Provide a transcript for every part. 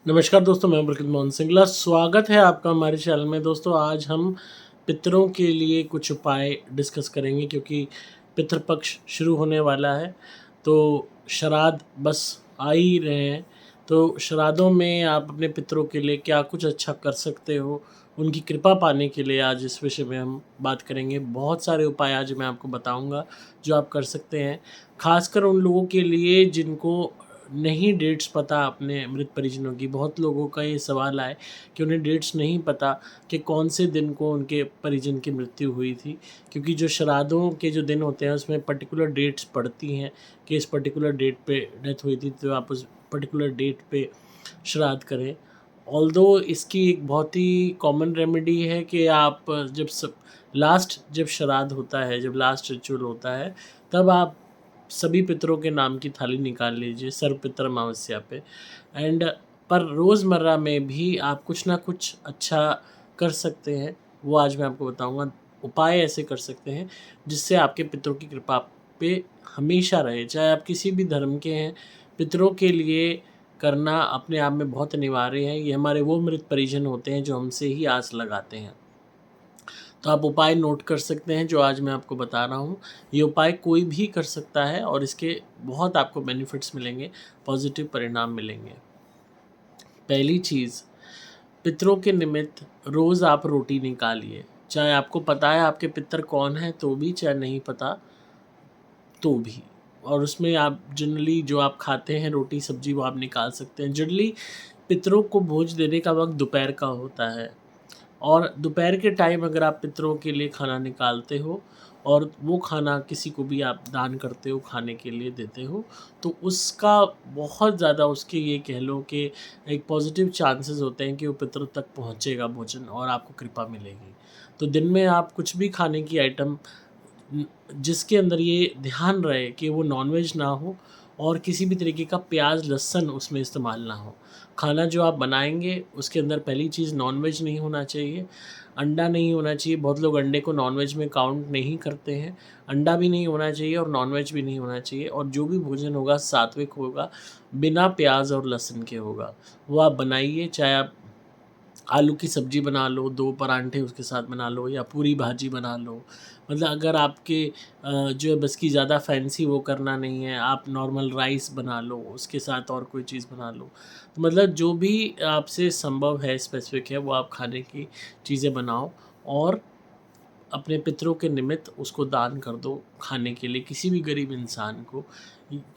नमस्कार दोस्तों, मैं बरकत मोहन सिंगला। स्वागत है आपका हमारे चैनल में। दोस्तों, आज हम पितरों के लिए कुछ उपाय डिस्कस करेंगे क्योंकि पितृपक्ष शुरू होने वाला है। तो श्राद्ध बस आ ही रहे हैं। तो श्राद्धों में आप अपने पितरों के लिए क्या कुछ अच्छा कर सकते हो, उनकी कृपा पाने के लिए आज इस विषय में हम बात करेंगे। बहुत सारे उपाय आज मैं आपको बताऊंगा जो आप कर सकते हैं, खासकर उन लोगों के लिए जिनको नहीं डेट्स पता अपने मृत परिजनों की। बहुत लोगों का ये सवाल आए कि उन्हें डेट्स नहीं पता कि कौन से दिन को उनके परिजन की मृत्यु हुई थी, क्योंकि जो श्राद्धों के जो दिन होते हैं उसमें पर्टिकुलर डेट्स पड़ती हैं कि इस पर्टिकुलर डेट पे डेथ हुई थी, तो आप उस पर्टिकुलर डेट पे श्राद्ध करें। ऑल्दो इसकी एक बहुत ही कॉमन रेमेडी है कि आप जब श्राद्ध होता है, जब लास्ट रिचुअल होता है, तब आप सभी पितरों के नाम की थाली निकाल लीजिए सर्वपितर अमावस्या पे। एंड पर रोज़मर्रा में भी आप कुछ ना कुछ अच्छा कर सकते हैं, वो आज मैं आपको बताऊंगा। उपाय ऐसे कर सकते हैं जिससे आपके पितरों की कृपा आप पे हमेशा रहे। चाहे आप किसी भी धर्म के हैं, पितरों के लिए करना अपने आप में बहुत अनिवार्य है। ये हमारे वो मृत परिजन होते हैं जो हमसे ही आस लगाते हैं। तो आप उपाय नोट कर सकते हैं जो आज मैं आपको बता रहा हूँ। ये उपाय कोई भी कर सकता है और इसके बहुत आपको बेनिफिट्स मिलेंगे, पॉजिटिव परिणाम मिलेंगे। पहली चीज़, पितरों के निमित्त रोज़ आप रोटी निकालिए। चाहे आपको पता है आपके पितर कौन हैं तो भी, चाहे नहीं पता तो भी। और उसमें आप जनरली जो आप खाते हैं रोटी सब्जी वो आप निकाल सकते हैं। जनरली पितरों को भोज देने का वक्त दोपहर का होता है, और दोपहर के टाइम अगर आप पितरों के लिए खाना निकालते हो और वो खाना किसी को भी आप दान करते हो, खाने के लिए देते हो, तो उसका बहुत ज़्यादा, उसके ये कह लो कि एक पॉजिटिव चांसेस होते हैं कि वो पितरों तक पहुँचेगा भोजन और आपको कृपा मिलेगी। तो दिन में आप कुछ भी खाने की आइटम जिसके अंदर ये ध्यान रहे कि वो नॉनवेज ना हो और किसी भी तरीके का प्याज लहसुन उसमें इस्तेमाल ना हो। खाना जो आप बनाएंगे उसके अंदर पहली चीज़ नॉनवेज नहीं होना चाहिए, अंडा नहीं होना चाहिए। बहुत लोग अंडे को नॉनवेज में काउंट नहीं करते हैं। अंडा भी नहीं होना चाहिए और नॉनवेज भी नहीं होना चाहिए, और जो भी भोजन होगा सात्विक होगा, बिना प्याज और लहसुन के होगा। वो आप बनाइए, चाहे आप आलू की सब्ज़ी बना लो, 2 परांठे उसके साथ बना लो या पूरी भाजी बना लो। मतलब अगर आपके जो है बस की ज़्यादा फैंसी वो करना नहीं है, आप नॉर्मल राइस बना लो, उसके साथ और कोई चीज़ बना लो। तो मतलब जो भी आपसे संभव है, स्पेसिफ़िक है, वो आप खाने की चीज़ें बनाओ और अपने पितरों के निमित्त उसको दान कर दो खाने के लिए, किसी भी गरीब इंसान को,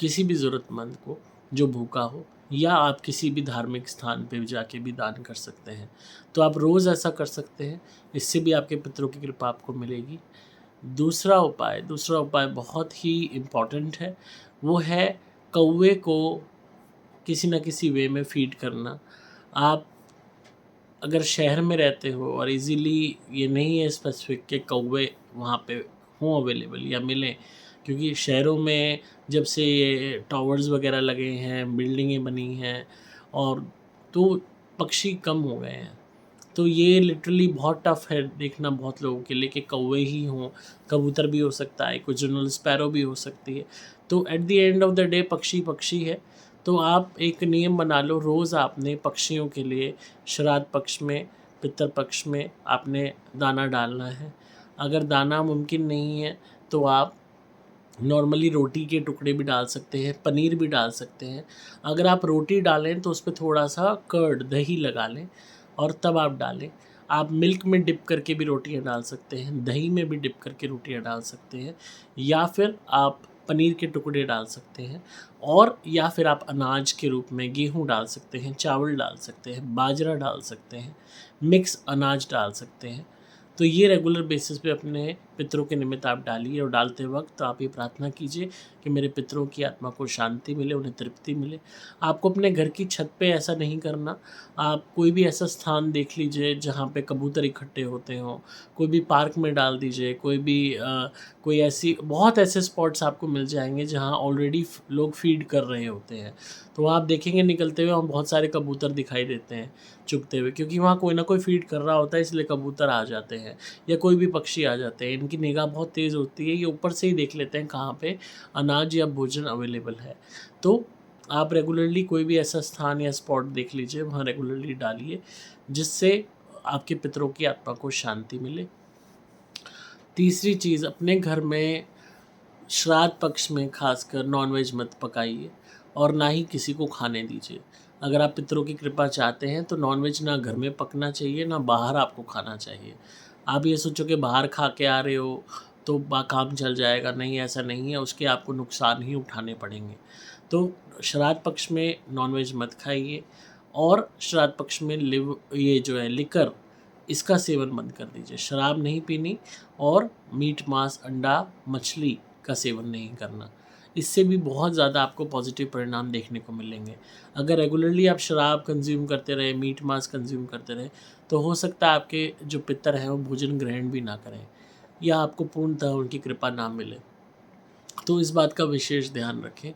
किसी भी ज़रूरतमंद को जो भूखा हो, या आप किसी भी धार्मिक स्थान पे जाके भी दान कर सकते हैं। तो आप रोज़ ऐसा कर सकते हैं, इससे भी आपके पितरों की कृपा आपको मिलेगी। दूसरा उपाय बहुत ही इम्पोर्टेंट है, वो है कौवे को किसी न किसी वे में फ़ीड करना। आप अगर शहर में रहते हो और इजीली ये नहीं है स्पेसिफिक कि कौवे वहाँ पे हों अवेलेबल या मिलें, क्योंकि शहरों में जब से ये टावर्स वगैरह लगे हैं, बिल्डिंगें बनी हैं, और तो पक्षी कम हो गए हैं। तो ये लिटरली बहुत टफ़ है देखना बहुत लोगों के लिए कि कौवे ही हों। कबूतर भी हो सकता है, कुछ जनरल स्पैरो भी हो सकती है। तो at the end of the day पक्षी पक्षी है। तो आप एक नियम बना लो, रोज़ आपने पक्षियों के लिए श्राद्ध पक्ष में, पितृ पक्ष में आपने दाना डालना है। अगर दाना मुमकिन नहीं है तो आप नॉर्मली रोटी के टुकड़े भी डाल सकते हैं, पनीर भी डाल सकते हैं। अगर आप रोटी डालें तो उसपे थोड़ा-सा कर्ड, दही लगा लें और तब आप डालें। आप मिल्क में डिप करके भी रोटियाँ डाल सकते हैं, दही में भी डिप करके रोटियाँ डाल सकते हैं, या फिर आप पनीर के टुकड़े डाल सकते हैं, और या फिर आप अनाज के रूप में गेहूँ डाल सकते हैं, चावल डाल सकते हैं, बाजरा डाल सकते हैं, मिक्स अनाज डाल सकते हैं। तो ये रेगुलर बेसिस पे अपने पितरों के निमित्त आप डालिए, और डालते वक्त आप ये प्रार्थना कीजिए कि मेरे पितरों की आत्मा को शांति मिले, उन्हें तृप्ति मिले। आपको अपने घर की छत पे ऐसा नहीं करना। आप कोई भी ऐसा स्थान देख लीजिए जहाँ पे कबूतर इकट्ठे होते हों, कोई भी पार्क में डाल दीजिए, कोई ऐसी बहुत ऐसे स्पॉट्स आपको मिल जाएँगे जहाँ ऑलरेडी लोग फ़ीड कर रहे होते हैं। तो वहाँ आप देखेंगे निकलते हुए वहाँ बहुत सारे कबूतर दिखाई देते हैं चुगते हुए, क्योंकि वहाँ कोई ना कोई फ़ीड कर रहा होता है, इसलिए कबूतर आ जाते हैं या कोई भी पक्षी आ जाते हैं। इनकी निगाह बहुत तेज़ होती है, ये ऊपर से ही देख लेते हैं कहाँ पे अनाज या भोजन अवेलेबल है। तो आप रेगुलरली कोई भी ऐसा स्थान या स्पॉट देख लीजिए, वहाँ रेगुलरली डालिए, जिससे आपके पितरों की आत्मा को शांति मिले। तीसरी चीज़, अपने घर में श्राद्ध पक्ष में खासकर नॉनवेज मत पकाइए और ना ही किसी को खाने दीजिए। अगर आप पितरों की कृपा चाहते हैं तो नॉनवेज ना घर में पकना चाहिए, ना बाहर आपको खाना चाहिए। आप ये सोचो कि बाहर खा के आ रहे हो तो काम चल जाएगा, नहीं, ऐसा नहीं है, उसके आपको नुकसान ही उठाने पड़ेंगे। तो श्राद्ध पक्ष में नॉनवेज मत खाइए और श्राद्ध पक्ष में ये जो है लिकर, इसका सेवन बंद कर दीजिए। शराब नहीं पीनी और मीट, मांस, अंडा, मछली का सेवन नहीं करना। इससे भी बहुत ज़्यादा आपको पॉजिटिव परिणाम देखने को मिलेंगे। अगर रेगुलरली आप शराब कंज्यूम करते रहे, मीट, मांस कंज्यूम करते रहे, तो हो सकता है आपके जो पितर हैं वो भोजन ग्रहण भी ना करें या आपको पूर्णतः उनकी कृपा ना मिले। तो इस बात का विशेष ध्यान रखें।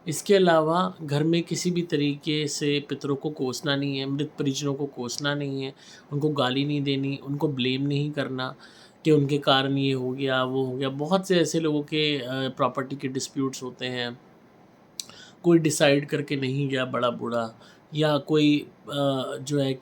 इसके अलावा घर में किसी भी तरीके से पितरों को कोसना नहीं है, मृत परिजनों को कोसना नहीं है, उनको गाली नहीं देनी, उनको ब्लेम नहीं करना कि उनके कारण ये हो गया, वो हो गया। बहुत से ऐसे लोगों के प्रॉपर्टी के डिस्प्यूट्स होते हैं, कोई डिसाइड करके नहीं गया बड़ा बूढ़ा, या कोई जो है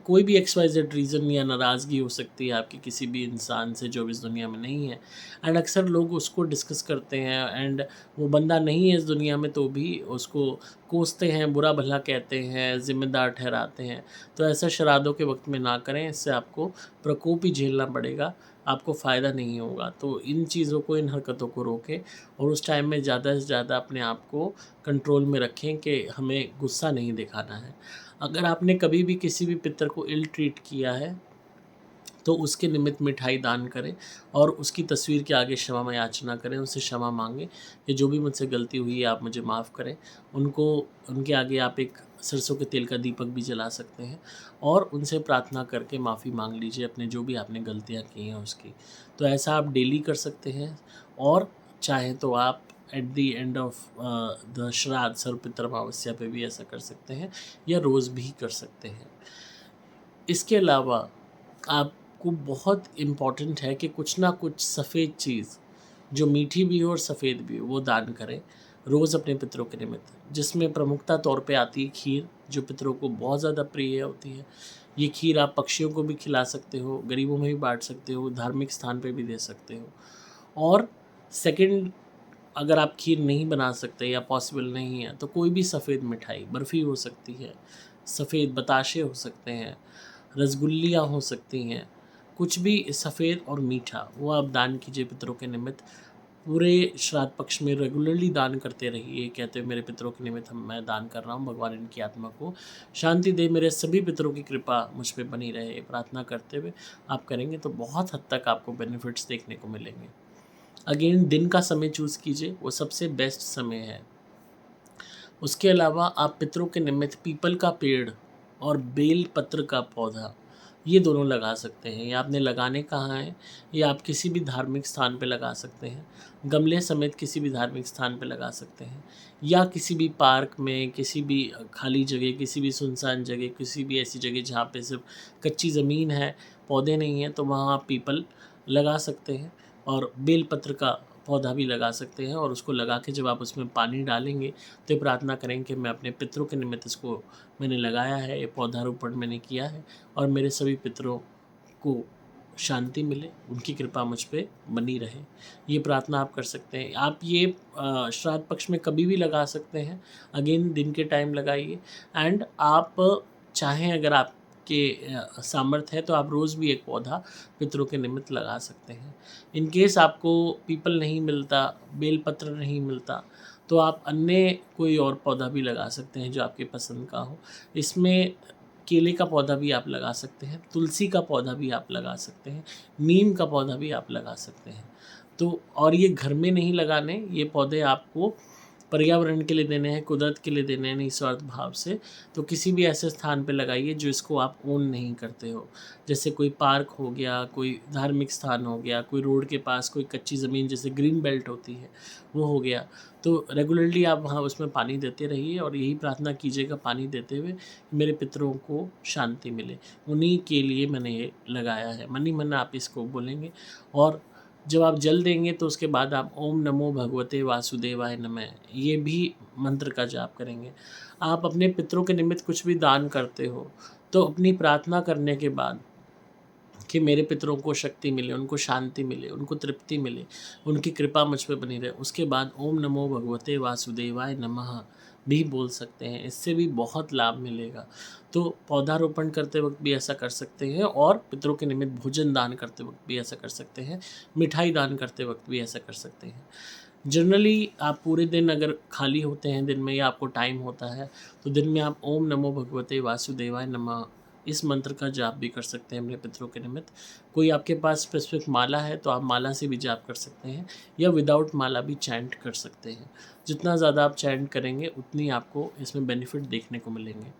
कोई भी XYZ रीज़न या नाराज़गी हो सकती है आपकी किसी भी इंसान से जो इस दुनिया में नहीं है, एंड अक्सर लोग उसको डिस्कस करते हैं, एंड वो बंदा नहीं है इस दुनिया में तो भी उसको कोसते हैं, बुरा भला कहते हैं, ज़िम्मेदार ठहराते हैं। तो ऐसा श्राद्धों के वक्त में ना करें, इससे आपको प्रकोप ही झेलना पड़ेगा, आपको फ़ायदा नहीं होगा। तो इन चीज़ों को, इन हरकतों को रोकें और उस टाइम में ज़्यादा से ज़्यादा अपने आप को कंट्रोल में रखें कि हमें गुस्सा नहीं दिखाना है। अगर आपने कभी भी किसी भी पितर को इल ट्रीट किया है तो उसके निमित्त मिठाई दान करें और उसकी तस्वीर के आगे क्षमा याचना करें, उनसे क्षमा मांगें कि जो भी मुझसे गलती हुई है आप मुझे माफ़ करें। उनके आगे आप एक सरसों के तेल का दीपक भी जला सकते हैं और उनसे प्रार्थना करके माफ़ी मांग लीजिए अपने जो भी आपने गलतियाँ की हैं उसकी। तो ऐसा आप डेली कर सकते हैं और चाहें तो आप at the end of the श्राद्ध सर्वपितर अमावस्या पे भी ऐसा कर सकते हैं या रोज़ भी कर सकते हैं। इसके अलावा आपको बहुत इम्पॉर्टेंट है कि कुछ ना कुछ सफ़ेद चीज़ जो मीठी भी हो और सफ़ेद भी हो वो दान करें रोज़ अपने पितरों के निमित्त, जिसमें प्रमुखता तौर पे आती है खीर, जो पितरों को बहुत ज़्यादा प्रिय होती है। ये खीर आप पक्षियों को भी खिला सकते हो, गरीबों में भी बांट सकते हो, धार्मिक स्थान पे भी दे सकते हो। और सेकंड, अगर आप खीर नहीं बना सकते या पॉसिबल नहीं है तो कोई भी सफ़ेद मिठाई, बर्फ़ी हो सकती है, सफ़ेद बताशे हो सकते हैं, रसगुल्लियाँ हो सकती हैं, कुछ भी सफ़ेद और मीठा वो आप दान कीजिए पितरों के निमित्त। पूरे श्राद्ध पक्ष में रेगुलरली दान करते रहिए, कहते हुए मेरे पितरों के निमित्त मैं दान कर रहा हूँ, भगवान इनकी आत्मा को शांति दे, मेरे सभी पितरों की कृपा मुझ पे बनी रहे, प्रार्थना करते हुए आप करेंगे तो बहुत हद तक आपको बेनिफिट्स देखने को मिलेंगे। अगेन, दिन का समय चूज़ कीजिए, वो सबसे बेस्ट समय है। उसके अलावा आप पितरों के निमित्त पीपल का पेड़ और बेल पत्र का पौधा, ये दोनों लगा सकते हैं। ये आपने लगाने कहाँ हैं, ये आप किसी भी धार्मिक स्थान पे लगा सकते हैं, गमले समेत किसी भी धार्मिक स्थान पे लगा सकते हैं, या किसी भी पार्क में, किसी भी खाली जगह, किसी भी सुनसान जगह, किसी भी ऐसी जगह जहाँ पे सिर्फ कच्ची ज़मीन है, पौधे नहीं हैं, तो वहाँ आप पीपल लगा सकते हैं और बेल पत्र का पौधा भी लगा सकते हैं। और उसको लगा के जब आप उसमें पानी डालेंगे तो ये प्रार्थना करें कि मैं अपने पितरों के निमित्त इसको मैंने लगाया है, ये पौधारोपण मैंने किया है और मेरे सभी पितरों को शांति मिले, उनकी कृपा मुझ पे बनी रहे। ये प्रार्थना आप कर सकते हैं। आप ये श्राद्ध पक्ष में कभी भी लगा सकते हैं। अगेन, दिन के टाइम लगाइए, एंड आप चाहें, अगर आपके सामर्थ्य है तो आप रोज़ भी एक पौधा पितरों के निमित्त लगा सकते हैं। इन केस आपको पीपल नहीं मिलता, बेलपत्र नहीं मिलता, तो आप अन्य कोई और पौधा भी लगा सकते हैं जो आपके पसंद का हो। इसमें केले का पौधा भी आप लगा सकते हैं, तुलसी का पौधा भी आप लगा सकते हैं, नीम का पौधा भी आप लगा सकते हैं। तो और ये घर में नहीं लगाने, ये पौधे आपको पर्यावरण के लिए देने हैं, कुदरत के लिए देने हैं निस्वार्थ भाव से। तो किसी भी ऐसे स्थान पे लगाइए जो इसको आप ओन नहीं करते हो, जैसे कोई पार्क हो गया, कोई धार्मिक स्थान हो गया, कोई रोड के पास कोई कच्ची ज़मीन जैसे ग्रीन बेल्ट होती है वो हो गया। तो रेगुलरली आप वहाँ उसमें पानी देते रहिए और यही प्रार्थना कीजिएगा पानी देते हुए, मेरे पितरों को शांति मिले, उन्हीं के लिए मैंने ये लगाया है। मन ही मन आप इसको बोलेंगे और जब आप जल देंगे तो उसके बाद आप ओम नमो भगवते वासुदेवाय नमः ये भी मंत्र का जाप करेंगे। आप अपने पितरों के निमित्त कुछ भी दान करते हो तो अपनी प्रार्थना करने के बाद कि मेरे पितरों को शक्ति मिले, उनको शांति मिले, उनको तृप्ति मिले, उनकी कृपा मुझ पे बनी रहे, उसके बाद ओम नमो भगवते वासुदेवाय नमः भी बोल सकते हैं। इससे भी बहुत लाभ मिलेगा। तो पौधारोपण करते वक्त भी ऐसा कर सकते हैं और पितरों के निमित्त भोजन दान करते वक्त भी ऐसा कर सकते हैं, मिठाई दान करते वक्त भी ऐसा कर सकते हैं। जनरली आप पूरे दिन अगर खाली होते हैं दिन में या आपको टाइम होता है तो दिन में आप ओम नमो भगवते वासुदेवाय नमः इस मंत्र का जाप भी कर सकते हैं अपने पितरों के निमित्त। कोई आपके पास स्पेसिफिक माला है तो आप माला से भी जाप कर सकते हैं या विदाउट माला भी चैंट कर सकते हैं। जितना ज़्यादा आप चैंट करेंगे उतनी आपको इसमें बेनिफिट देखने को मिलेंगे।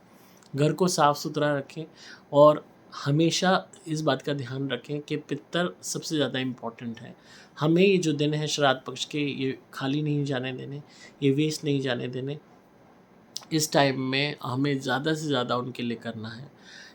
घर को साफ़ सुथरा रखें और हमेशा इस बात का ध्यान रखें कि पितर सबसे ज़्यादा इम्पॉर्टेंट है। हमें ये जो दिन है श्राद्ध पक्ष के, ये खाली नहीं जाने देने, ये वेस्ट नहीं जाने देने। इस टाइम में हमें ज़्यादा से ज़्यादा उनके लिए करना है।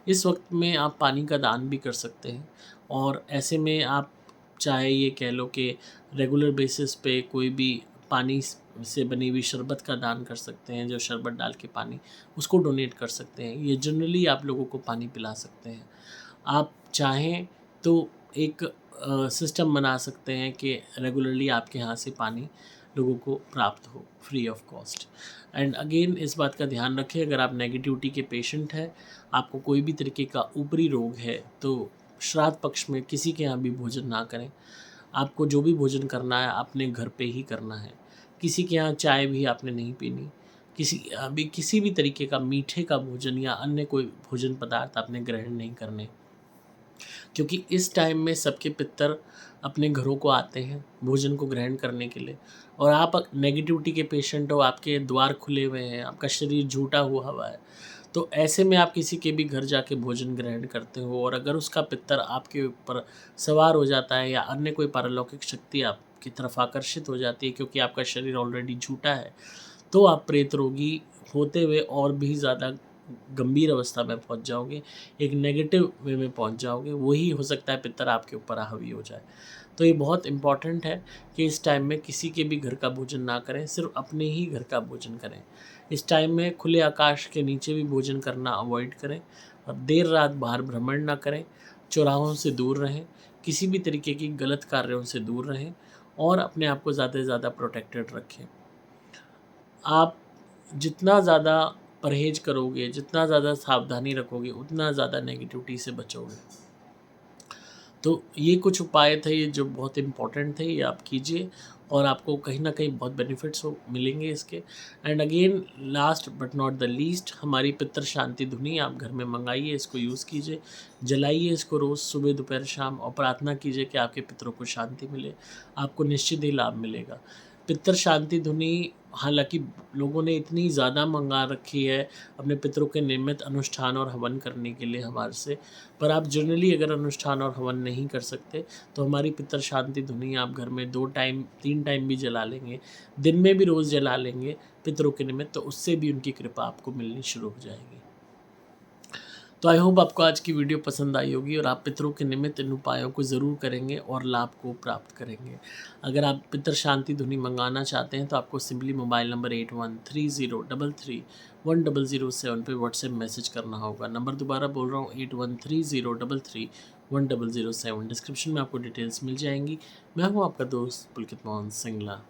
इस वक्त में आप पानी का दान भी कर सकते हैं और ऐसे में आप चाहे ये कह लो कि रेगुलर बेसिस पे कोई भी पानी से बनी हुई शरबत का दान कर सकते हैं, जो शरबत डाल के पानी उसको डोनेट कर सकते हैं। ये जनरली आप लोगों को पानी पिला सकते हैं। आप चाहें तो एक सिस्टम बना सकते हैं कि रेगुलरली आपके यहाँ से पानी लोगों को प्राप्त हो free of cost. And again इस बात का ध्यान रखें, अगर आप नेगेटिविटी के पेशेंट हैं, आपको कोई भी तरीके का ऊपरी रोग है तो श्राद्ध पक्ष में किसी के यहाँ भी भोजन ना करें। आपको जो भी भोजन करना है अपने घर पे ही करना है। किसी के यहाँ चाय भी आपने नहीं पीनी, किसी भी तरीके का मीठे का भोजन या अन्य कोई भोजन पदार्थ आपने ग्रहण नहीं करने, क्योंकि इस टाइम में सबके पितर अपने घरों को आते हैं भोजन को ग्रहण करने के लिए और आप नेगेटिविटी के पेशेंट हो, आपके द्वार खुले हुए हैं, आपका शरीर झूठा हुआ है, तो ऐसे में आप किसी के भी घर जाके भोजन ग्रहण करते हो और अगर उसका पितर आपके ऊपर सवार हो जाता है या अन्य कोई पारलौकिक शक्ति आपकी तरफ आकर्षित हो जाती है क्योंकि आपका शरीर ऑलरेडी झूठा है, तो आप प्रेत रोगी होते हुए और भी ज़्यादा गंभीर अवस्था में पहुंच जाओगे, एक नेगेटिव वे में पहुंच जाओगे। वही हो सकता है पितर आपके ऊपर हावी हो जाए। तो ये बहुत इम्पॉर्टेंट है कि इस टाइम में किसी के भी घर का भोजन ना करें, सिर्फ अपने ही घर का भोजन करें। इस टाइम में खुले आकाश के नीचे भी भोजन करना अवॉइड करें और देर रात बाहर भ्रमण ना करें, चौराहों से दूर रहें, किसी भी तरीके की गलत कार्यों से दूर रहें और अपने आप को ज़्यादा से ज़्यादा प्रोटेक्टेड रखें। आप जितना ज़्यादा परहेज़ करोगे, जितना ज़्यादा सावधानी रखोगे, उतना ज़्यादा नेगेटिविटी से बचोगे। तो ये कुछ उपाय थे ये जो बहुत इम्पोर्टेंट थे, ये आप कीजिए और आपको कहीं न कहीं बहुत बेनिफिट्स मिलेंगे इसके। And again last but not the least, हमारी पितर शांति धुनी आप घर में मंगाइए, इसको यूज़ कीजिए, जलाइए इसको रोज़ सुबह, दोपहर, शाम और प्रार्थना कीजिए कि आपके पितरों को शांति मिले, आपको निश्चित ही लाभ मिलेगा। पितर शांति धुनी हालाँकि लोगों ने इतनी ज़्यादा मंगा रखी है अपने पितरों के निमित्त अनुष्ठान और हवन करने के लिए हमारे से, पर आप जनरली अगर अनुष्ठान और हवन नहीं कर सकते तो हमारी पितर शांति धुनी आप घर में 2 टाइम 3 टाइम भी जला लेंगे, दिन में भी रोज़ जला लेंगे पितरों के निमित्त, तो उससे भी उनकी कृपा आपको मिलनी शुरू हो जाएगी। तो आई होप आपको आज की वीडियो पसंद आई होगी और आप पितरों के निमित्त इन उपायों को ज़रूर करेंगे और लाभ को प्राप्त करेंगे। अगर आप पितर शांति धुनी मंगाना चाहते हैं तो आपको सिंपली मोबाइल नंबर 8130331007 पे व्हाट्सएप मैसेज करना होगा। नंबर दोबारा बोल रहा हूँ 8130331007। डिस्क्रिप्शन में आपको डिटेल्स मिल जाएंगी। मैं हूँ आपका दोस्त पुलकित मोहन सिंगला।